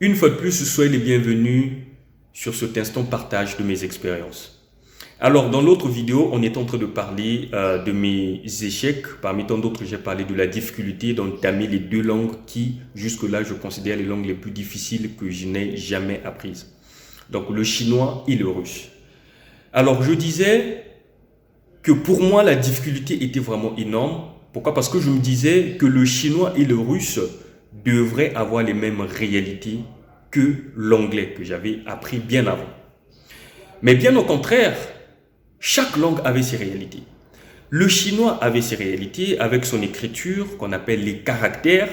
Une fois de plus, soyez les bienvenus sur cet instant partage de mes expériences. Alors, dans l'autre vidéo, on est en train de parler de mes échecs. Parmi tant d'autres, j'ai parlé de la difficulté d'entamer les deux langues qui, jusque-là, je considère les langues les plus difficiles que je n'ai jamais apprises. Donc, le chinois et le russe. Alors, je disais que pour moi, la difficulté était vraiment énorme. Pourquoi? Parce que je me disais que le chinois et le russe devraient avoir les mêmes réalités que l'anglais que j'avais appris bien avant. Mais bien au contraire, chaque langue avait ses réalités. Le chinois avait ses réalités avec son écriture qu'on appelle les caractères,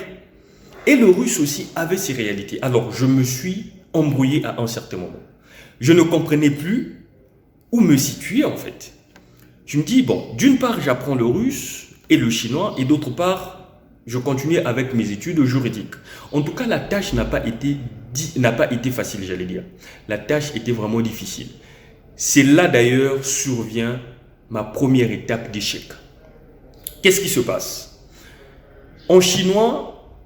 et le russe aussi avait ses réalités. Alors je me suis embrouillé à un certain moment. Je ne comprenais plus où me situer en fait. Je me dis, bon, d'une part j'apprends le russe et le chinois, et d'autre part, je continuais avec mes études juridiques. En tout cas, la tâche n'a pas été facile, j'allais dire. La tâche était vraiment difficile. C'est là d'ailleurs survient ma première étape d'échec. Qu'est-ce qui se passe? En chinois,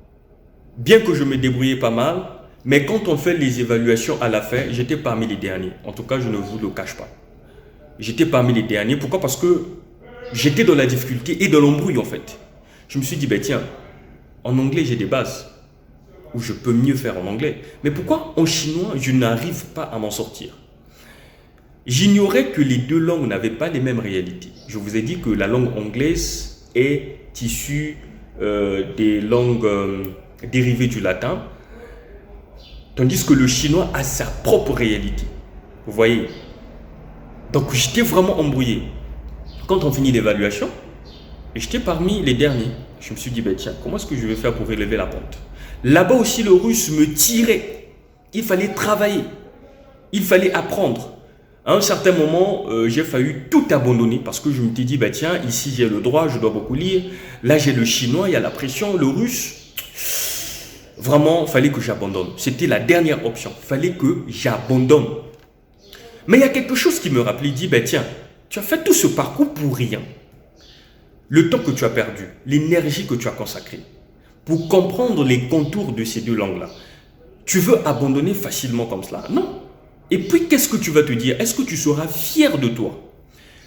bien que je me débrouillais pas mal, mais quand on fait les évaluations à la fin, j'étais parmi les derniers. En tout cas, je ne vous le cache pas. J'étais parmi les derniers. Pourquoi? Parce que j'étais dans la difficulté et dans l'embrouille en fait. Je me suis dit, ben tiens, en anglais j'ai des bases, où je peux mieux faire en anglais. Mais pourquoi en chinois je n'arrive pas à m'en sortir? J'ignorais que les deux langues n'avaient pas les mêmes réalités. Je vous ai dit que la langue anglaise est issue des langues dérivées du latin, tandis que le chinois a sa propre réalité. Vous voyez? Donc j'étais vraiment embrouillé. Quand on finit l'évaluation, j'étais parmi les derniers. Je me suis dit, ben tiens, comment est-ce que je vais faire pour relever la pente? Là-bas aussi, le russe me tirait. Il fallait travailler. Il fallait apprendre. À un certain moment, j'ai failli tout abandonner parce que je me suis dit, ben tiens, ici j'ai le droit, je dois beaucoup lire. Là, j'ai le chinois, il y a la pression. Le russe, vraiment, il fallait que j'abandonne. C'était la dernière option. Il fallait que j'abandonne. Mais il y a quelque chose qui me rappelait, il dit, ben tiens, tu as fait tout ce parcours pour rien. Le temps que tu as perdu, l'énergie que tu as consacrée pour comprendre les contours de ces deux langues-là, tu veux abandonner facilement comme cela? Non. Et puis, qu'est-ce que tu vas te dire? Est-ce que tu seras fier de toi?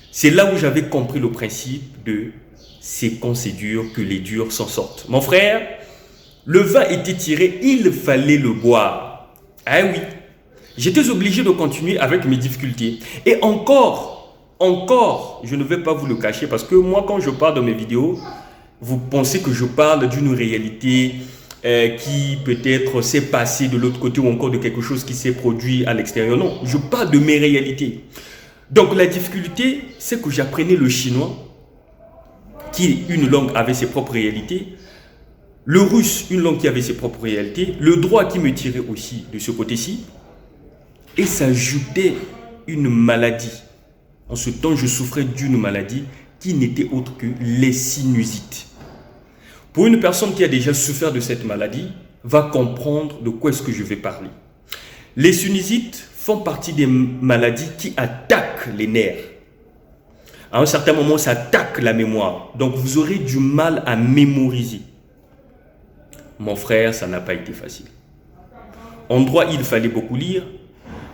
C'est là où j'avais compris le principe de c'est quand c'est dur que les durs s'en sortent. Mon frère, le vin était tiré, il fallait le boire. Ah oui, j'étais obligé de continuer avec mes difficultés. Et encore, je ne vais pas vous le cacher parce que moi, quand je parle dans mes vidéos, vous pensez que je parle d'une réalité qui peut-être s'est passée de l'autre côté ou encore de quelque chose qui s'est produit à l'extérieur. Non, je parle de mes réalités. Donc la difficulté, c'est que j'apprenais le chinois, qui une langue avait ses propres réalités, le russe, une langue qui avait ses propres réalités, le droit qui me tirait aussi de ce côté-ci, et s'ajoutait une maladie. En ce temps, je souffrais d'une maladie qui n'était autre que les sinusites. Pour une personne qui a déjà souffert de cette maladie, va comprendre de quoi est-ce que je vais parler. Les sinusites font partie des maladies qui attaquent les nerfs. À un certain moment, ça attaque la mémoire. Donc, vous aurez du mal à mémoriser. Mon frère, ça n'a pas été facile. En droit, il fallait beaucoup lire.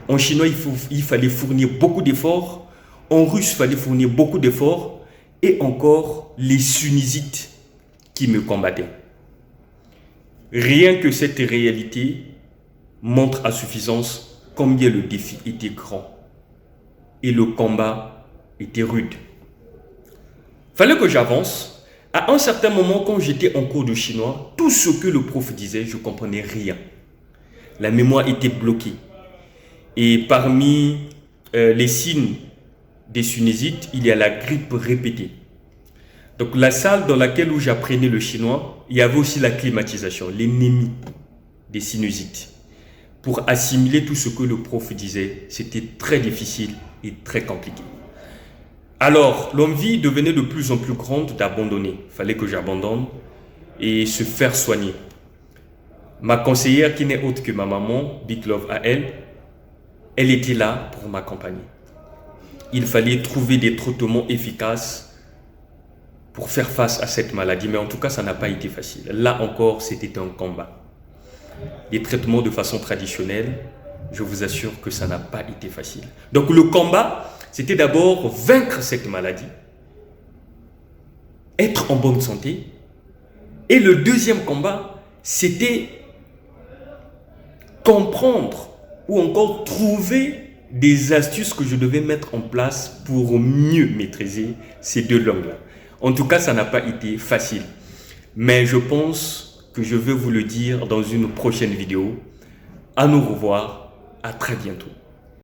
En chinois, il fallait fournir beaucoup d'efforts. En russe, il fallait fournir beaucoup d'efforts. Et encore, les sinusites qui me combattaient. Rien que cette réalité montre à suffisance combien le défi était grand. Et le combat était rude. Fallait que j'avance. À un certain moment, quand j'étais en cours de chinois, tout ce que le prof disait, je ne comprenais rien. La mémoire était bloquée. Et parmi les signes des sinusites, il y a la grippe répétée. Donc la salle dans laquelle j'apprenais le chinois, il y avait aussi la climatisation, l'ennemi des sinusites. Pour assimiler tout ce que le prof disait, c'était très difficile et très compliqué. Alors, l'envie devenait de plus en plus grande d'abandonner. Il fallait que j'abandonne et se faire soigner. Ma conseillère, qui n'est autre que ma maman, Big Love à elle, elle était là pour m'accompagner. Il fallait trouver des traitements efficaces pour faire face à cette maladie. Mais en tout cas, ça n'a pas été facile. Là encore, c'était un combat. des traitements de façon traditionnelle, je vous assure que ça n'a pas été facile. Donc le combat, c'était d'abord vaincre cette maladie, être en bonne santé. Et le deuxième combat, c'était comprendre ou encore trouver des astuces que je devais mettre en place pour mieux maîtriser ces deux langues-là. En tout cas, ça n'a pas été facile. Mais je pense que je vais vous le dire dans une prochaine vidéo. À nous revoir, à très bientôt.